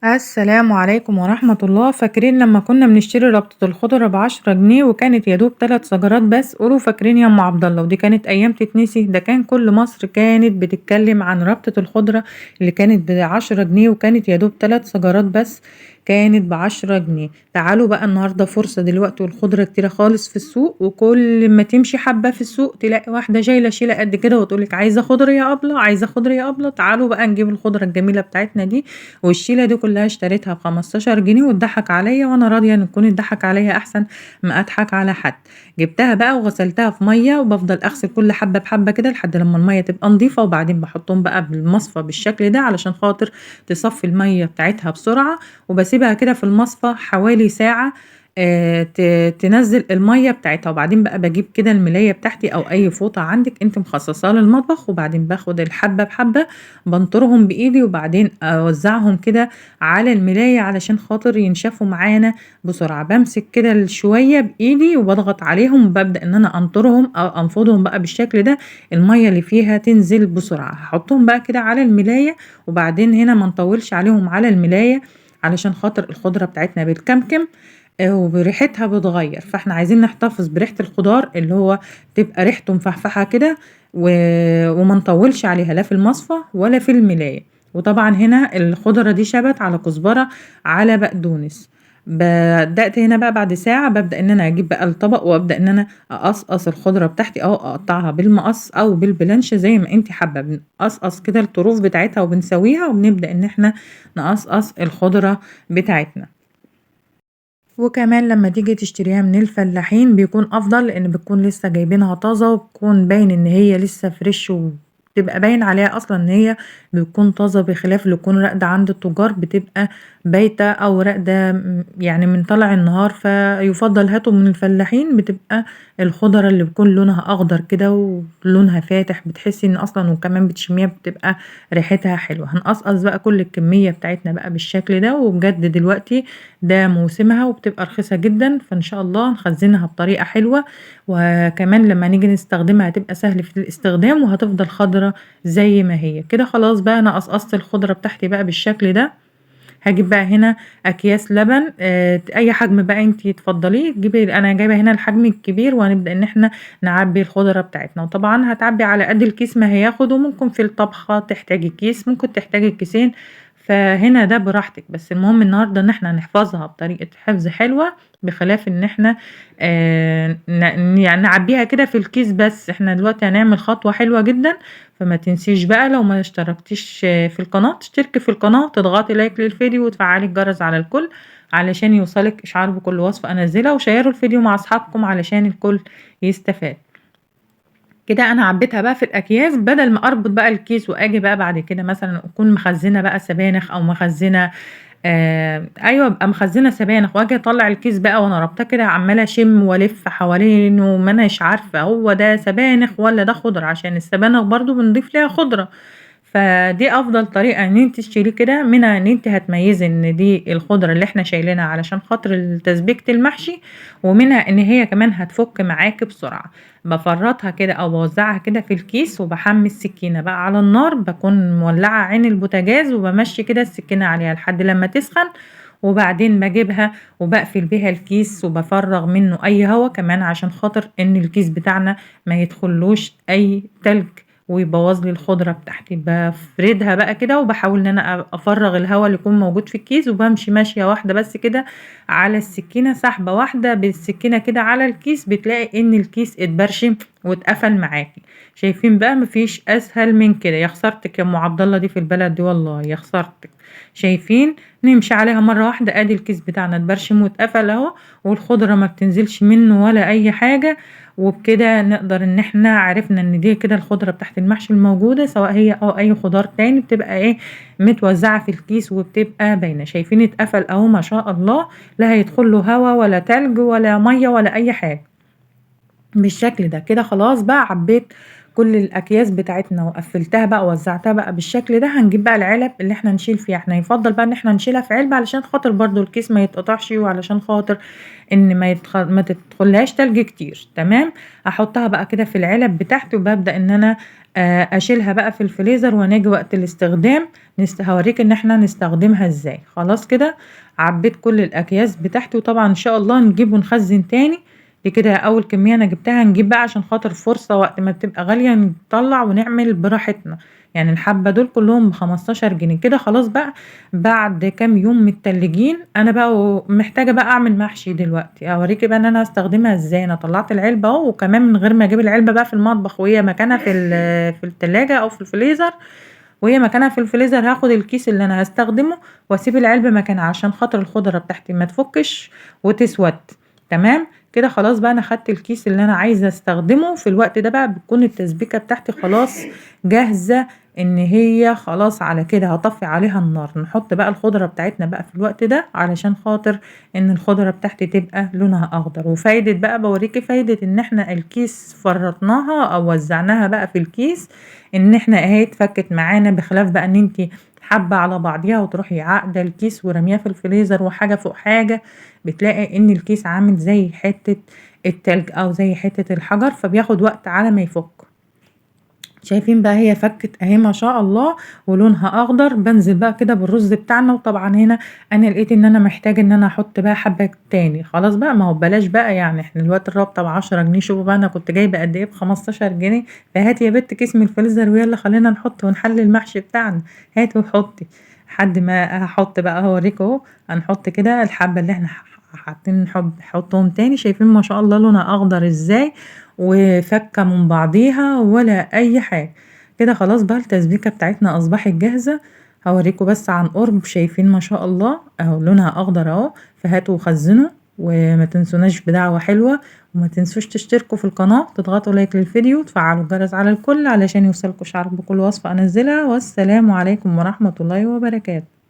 السلام عليكم ورحمة الله. فاكرين لما كنا بنشتري ربطة الخضرة ب10 جنيه وكانت يادوب 3 شجرات بس؟ قولوا فاكرين يا ام عبدالله؟ ودي كانت ايام تتنسي؟ ده كان كل مصر كانت بتتكلم عن ربطة الخضرة اللي كانت ب10 جنيه وكانت يادوب 3 شجرات بس، كانت ب10 جنيه. تعالوا بقى النهاردة فرصة دلوقتي، والخضرة كتيرة خالص في السوق، وكل ما تمشي حبة في السوق تلاقي واحدة شايلة شيلة قد كده وتقولك عايزة خضرة يا أبلة، عايزة خضرة يا أبلة. تعالوا بقى نجيب الخضرة الجميلة بتاعتنا دي، والشيلة دي كلها اشتريتها ب15 جنيه واتضحك عليا، وانا راضية ان يكون اتضحك عليا احسن ما اضحك على حد. جبتها بقى وغسلتها في مية، وبفضل اغسل كل حبة بحبة كده لحد لما المية تبقى نظيفة، وبعدين بحطهم بقى بالمصفى بالشكل ده علشان خاطر تصفي المية بتاعتها بسرعة، وبسيبها كده في المصفى حوالي ساعة تنزل المية بتاعتها. وبعدين بقى بجيب كده الملاية بتاعتي او اي فوطة عندك انت مخصصاها للمطبخ، وبعدين باخد الحبة بحبة بنطرهم بايدي، وبعدين اوزعهم كده على الملاية علشان خاطر ينشفوا معانا بسرعة. بمسك كده شوية بايدي وبضغط عليهم، وببدأ ان انا انطرهم او انفضهم بقى بالشكل ده، المية اللي فيها تنزل بسرعة. هحطهم بقى كده على الملاية، وبعدين هنا ما نطولش عليهم على الملاية علشان خاطر الخضرة بتاعتنا بتكمكم وريحتها بتغير، فاحنا عايزين نحتفظ بريحة الخضار اللي هو تبقى ريحته مفحفحة كده، وما نطولش عليها لا في المصفى ولا في الملاية. وطبعا هنا الخضرة دي شبت على كزبرة على بقدونس. بدأت هنا بقى بعد ساعة ببدأ ان انا اجيب بقى الطبق، وابدأ ان انا اقصقص الخضرة بتاعتي او اقطعها بالمقص او بالبلانش زي ما انت حابة. بنقصقص كده الطروف بتاعتها وبنسويها، وبنبدأ ان احنا نقصقص الخضرة بتاعتنا. وكمان لما تيجي تشتريها من الفلاحين بيكون افضل، لان بتكون لسه جايبينها طازة، وبتكون باين ان هي لسه فريش، وبتبقى باين عليها اصلا ان هي بتكون طازة، بخلاف اللي تكون راقدة عند التجار بتبقى بايتة او راقدة يعني من طلع النهار. فيفضل هاتوا من الفلاحين، بتبقى الخضرة اللي بيكون لونها اخضر كده ولونها فاتح، بتحسي ان اصلا وكمان بتشميها بتبقى ريحتها حلوة. هنقصقص بقى كل الكمية بتاعتنا بقى بالشكل ده، وبجد دلوقتي ده موسمها وبتبقى رخيصة جدا، فإن شاء الله نخزنها بطريقة حلوة، وكمان لما نيجي نستخدمها هتبقى سهل في الاستخدام، وهتفضل خضرة زي ما هي كده. خلاص بقى أنا قصقصت الخضرة بتاعتي بقى بالشكل ده. هاجيب بقى هنا اكياس لبن اي حجم بقى انتي تفضليه تجيبي. انا جايبه هنا الحجم الكبير، وهنبدا ان احنا نعبي الخضره بتاعتنا، وطبعا هتعبي على قد الكيس ما هياخد، وممكن في الطبخه تحتاجي كيس، ممكن تحتاجي كيسين، فهنا ده براحتك. بس المهم النهارده ان احنا نحفظها بطريقه حفظ حلوه، بخلاف ان احنا يعني نعبيها كده في الكيس. بس احنا دلوقتي هنعمل خطوه حلوه جدا، فما تنسيش بقى لو ما اشتركتيش في القناة تشتركي في القناة، تضغطي لايك للفيديو، وتفعلي الجرس على الكل علشان يوصلك اشعار بكل وصفة انزلها، وشيروا الفيديو مع اصحابكم علشان الكل يستفاد. كده انا عبيتها بقى في الاكياس، بدل ما اربط بقى الكيس واجي بقى بعد كده مثلا اكون مخزنه بقى سبانخ او مخزنه ايوه ابقى مخزنه سبانخ، واجي اطلع الكيس بقى وانا رابطاه كده عماله اشم والف حوالينه، ما اناش عارفه هو ده سبانخ ولا ده خضره، عشان السبانخ برضو بنضيف ليها خضره. فدي افضل طريقه ان انت تشتري كده، منها ان انت هتميزي ان دي الخضره اللي احنا شايلينها علشان خاطر تسبيكه المحشي، ومنها ان هي كمان هتفك معاكي بسرعه. بفرطها كده او بوزعها كده في الكيس، وبحمي السكينه بقى على النار، بكون مولعه عين البوتاجاز وبمشي كده السكينه عليها لحد لما تسخن، وبعدين بجيبها وبقفل بيها الكيس، وبفرغ منه اي هوا كمان عشان خاطر ان الكيس بتاعنا ما يدخلوش اي تلج ويبوظ لي الخضرة بتاعتي. بافردها بقى كده، وباحاول ان انا افرغ الهواء اللي يكون موجود في الكيس، وبمشي ماشية واحدة بس كده على السكينة، سحبة واحدة بالسكينة كده على الكيس، بتلاقي ان الكيس اتبرشم واتقفل معاكي. شايفين بقى؟ مفيش اسهل من كده. يا خسارتك يا ام عبد الله دي في البلد دي، والله يا خسارتك. شايفين؟ نمشي عليها مرة واحدة، ادي الكيس بتاعنا اتبرشم واتقفل اهو، والخضرة ما بتنزلش منه ولا اي حاجة. وبكده نقدر ان احنا عرفنا ان دي كده الخضرة بتاعت المحشي الموجودة، سواء هي او اي خضار تاني، بتبقى ايه متوزعة في الكيس وبتبقى باينة. شايفين اتقفل اهو ما شاء الله، لا هيدخل له هوا ولا تلج ولا مية ولا اي حاجة بالشكل ده. كده خلاص بقى عبيت كل الأكياس بتاعتنا وقفّلتها بقى ووزّعتها بقى بالشكل ده، هنجيب بقى العلب اللي إحنا نشيل فيها، إحنا يُفضّل بقى إن إحنا نشيلها في علبة علشان خاطر برضه الكيس ما يتقطعش، وعلشان خاطر إن ما تدخلّهاش تلج كتير، تمام. هاحطها بقى كده في العلب بتاعتي، وبابدأ إن أنا أشيلها بقى في الفريزر، وهنيجي وقت الاستخدام هاورّيك إن إحنا نستخدمها إزاي. خلاص كده عبّيت كل الأكياس بتاعتي، وطبعًا إن شاء الله نجيب ونخزّن تاني. دي كده أول كمية أنا جبتها، هنجيب بقى عشان خاطر فرصة وقت ما بتبقى غالية نطلّع ونعمل براحتنا. يعني الحبّة دول كلّهم ب15 جنيه، كده خلاص بقى بعد كام يوم متلجين. أنا بقى محتاجة بقى أعمل محشي دلوقتي، أوريكِ بقى إن أنا هاستخدمها إزاي. أنا طلّعت العلبة أهو، وكمان من غير ما أجيب العلبة بقى في المطبخ وهي مكانها في التلاجة أو في الفريزر، وهي مكانها في الفريزر هاخد الكيس اللي أنا هاستخدمه وأسيب العلبة مكانها عشان خاطر الخضرة بتاعتي ما تفُكِّش وتسوَد، تمام. كده خلاص بقى أنا خدت الكيس اللي أنا عايزة أستخدمه. في الوقت ده بقى بتكون التسبيكة بتاعتي خلاص جاهزة، إن هي خلاص على كده هاطفّي عليها النار. نحط بقى الخضرة بتاعتنا بقى في الوقت ده علشان خاطر إن الخضرة بتاعتي تبقى لونها أخضر. وفايدة بقى باوريكِ فايدة إن إحنا الكيس فرّطناها أو وزّعناها بقى في الكيس، إن إحنا أهي اتفكِّت معانا، بخلاف بقى إن أنتِ حابة على بعضيها وتروحي عاقدة الكيس ورمياه في الفريزر وحاجة فوق حاجة، بتلاقي إن الكيس عامل زي حتّة التلج أو زي حتّة الحجر، فبياخد وقت على ما يفُك. شايفين بقى هي فكِّت أهي ما شاء الله ولونها أخضر. بانزل بقى كده بالرز بتاعنا، وطبعًا هنا أنا لقيت إن أنا محتاجة إن أنا أحط بقى حبّة تاني. خلاص بقى ما هو ببلاش بقى، يعني إحنا دلوقتي الرابطة ب10 جنيه، شوفوا بقى أنا كنت جايبة قد إيه ب15 جنيه. فهاتي يا بت كيس من الفريزر ويالّا خلّينا نحط ونحلّي المحشي بتاعنا، هاتي وحطّي. لحد ما هاحط بقى هاوريكم أهو، هنحط كده الحبّة اللي إحنا حاطين نحطّهم تاني. شايفين ما شاء الله لونها أخضر إزاي، وفكة من بعضيها ولا أي حاجة. كده خلاص بقى التسبيكة بتاعتنا أصبحت جاهزة. هاوريكم بس عن قرب، شايفين ما شاء الله أهو لونها أخضر أهو. فهاتوا وخزنوا، وما تنسوناش بدعوة حلوة، وما تنسوش تشتركوا في القناة، تضغطوا لايك للفيديو، وتفعلوا الجرس على الكل علشان يوصلكوا إشعار بكل وصفة أنزلها. والسلام عليكم ورحمة الله وبركاته.